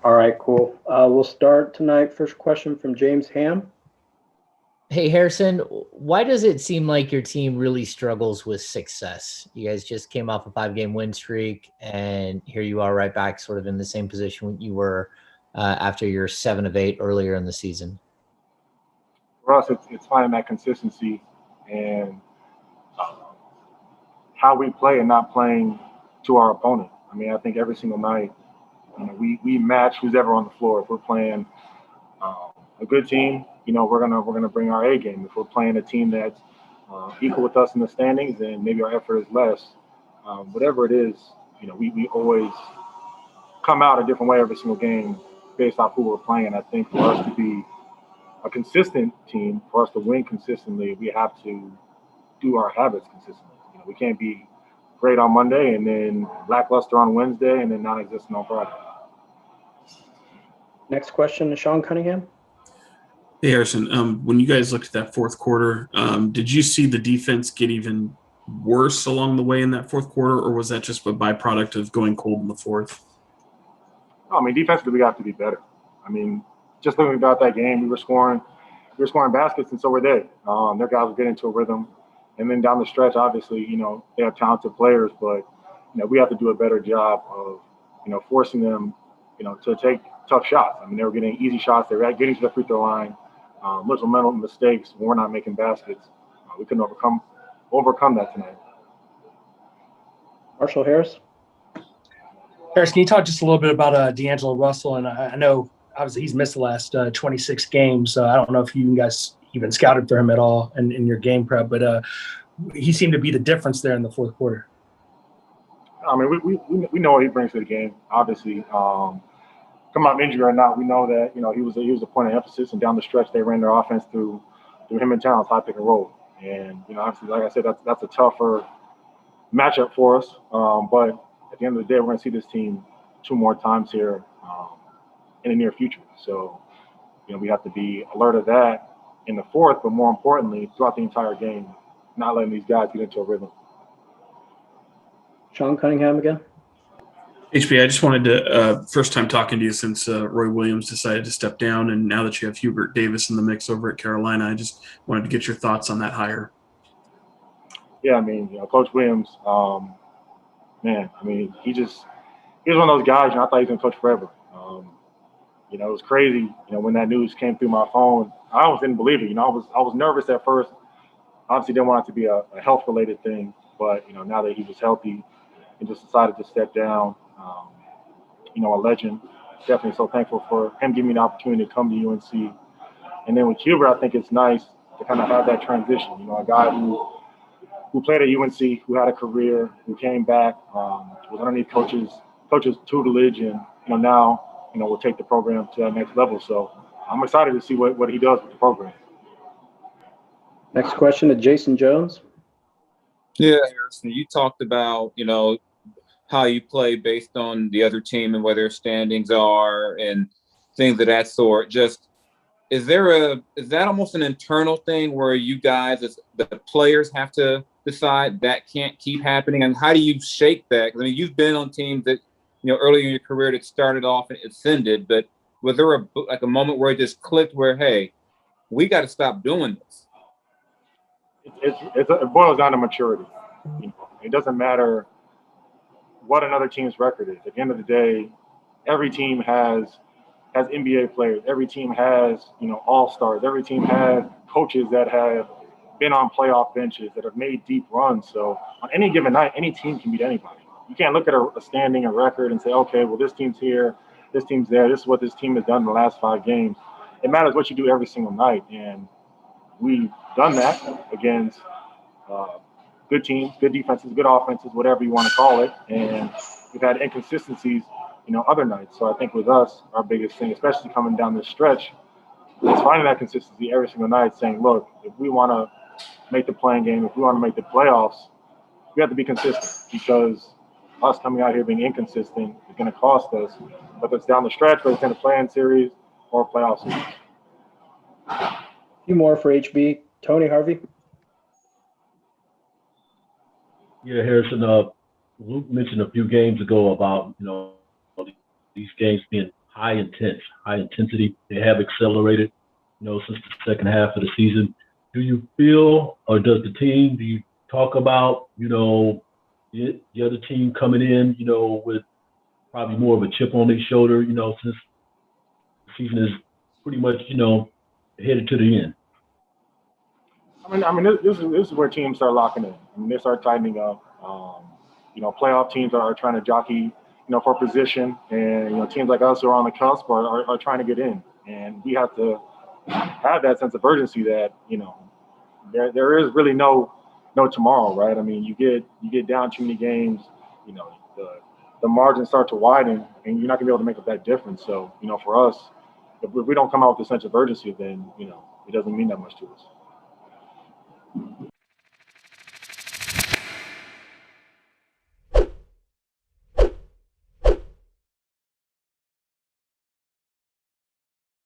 All right, cool. We'll start tonight. First question from James Ham. Hey, Harrison, why does it seem like your team really struggles with success? You guys just came off a 5 game win streak, and here you are right back sort of in the same position you were after your 7 of 8 earlier in the season. For us, it's finding that consistency and uh, how we play and not playing to our opponent. I mean, I think every single night, we match who's ever on the floor. If we're playing a good team, we're gonna bring our A game. If we're playing a team that's equal with us in the standings, then maybe our effort is less. Whatever it is, we always come out a different way every single game based off who we're playing. I think for us to be a consistent team, for us to win consistently, we have to do our habits consistently. We can't be great on Monday and then lackluster on Wednesday and then non-existent on Friday. Next question to Sean Cunningham. Hey, Harrison, when you guys looked at that fourth quarter, did you see the defense get even worse along the way in that fourth quarter, or was that just a byproduct of going cold in the fourth? I mean, defensively, we have to be better. I mean, just looking about that game, we were scoring baskets, and so were they. Their guys were getting into a rhythm, and then down the stretch, obviously, they have talented players, but we have to do a better job of forcing them, to take tough shots. I mean, they were getting easy shots. They were getting to the free throw line. Little mental mistakes. We're not making baskets. We couldn't overcome that tonight. Marshall Harris. Harris, can you talk just a little bit about D'Angelo Russell? And I know obviously he's missed the last 26 games. So I don't know if you guys even scouted for him at all in your game prep, but he seemed to be the difference there in the fourth quarter. I mean, we know what he brings to the game. Obviously, come out injury or not, we know that he was a point of emphasis. And down the stretch, they ran their offense through him and Towns, high pick and roll. And obviously, like I said, that's a tougher matchup for us. But at the end of the day, we're going to see this team two more times here in the near future. So, we have to be alert of that in the fourth, but more importantly, throughout the entire game, not letting these guys get into a rhythm. Sean Cunningham again. HB, I just wanted to, first time talking to you since Roy Williams decided to step down, and now that you have Hubert Davis in the mix over at Carolina, I just wanted to get your thoughts on that hire. Yeah, I mean, Coach Williams, man, I mean, he was one of those guys. I thought he was going to coach forever. It was crazy. When that news came through my phone, I almost didn't believe it. I was nervous at first. Obviously, didn't want it to be a health related thing, but now that he was healthy, he just decided to step down. A legend. Definitely so thankful for him giving me the opportunity to come to UNC. And then with Hubert, I think it's nice to kind of have that transition. A guy who played at UNC, who had a career, who came back, was underneath coaches tutelage, and now we'll take the program to that next level. So I'm excited to see what he does with the program. Next question to Jason Jones. Yeah, Harrison, you talked about, how you play based on the other team and where their standings are and things of that sort. Just is that almost an internal thing where you guys as the players have to decide that can't keep happening? And how do you shake that? 'Cause, I mean, you've been on teams that, earlier in your career that started off and ascended, but was there a moment where it just clicked where, hey, we got to stop doing this? It boils down to maturity. It doesn't matter what another team's record is. At the end of the day, every team has NBA players. Every team has all stars. Every team has coaches that have been on playoff benches that have made deep runs. So on any given night, any team can beat anybody. You can't look at a standing, a record, and say, okay, well, this team's here, this team's there. This is what this team has done in the last 5 games. It matters what you do every single night, and we've done that against good teams, good defenses, good offenses, whatever you want to call it. And we've had inconsistencies, other nights. So I think with us, our biggest thing, especially coming down this stretch, is finding that consistency every single night, saying, look, if we want to make the playing game, if we want to make the playoffs, we have to be consistent, because us coming out here being inconsistent is going to cost us, whether it's down the stretch, whether it's in a play-in series or a playoff series. A few more for HB. Tony Harvey. Yeah, Harrison. Luke mentioned a few games ago about these games being high intensity. They have accelerated, since the second half of the season. Do you feel, or do you talk about, the other team coming in, with probably more of a chip on their shoulder, since the season is pretty much, headed to the end? This is where teams start locking in. They start tightening up. Playoff teams are trying to jockey, for position, and teams like us who are on the cusp are trying to get in, and we have to have that sense of urgency that there is really no tomorrow, right? You get down too many games, the margins start to widen, and you're not gonna be able to make up that difference. So for us, if we don't come out with a sense of urgency, then it doesn't mean that much to us.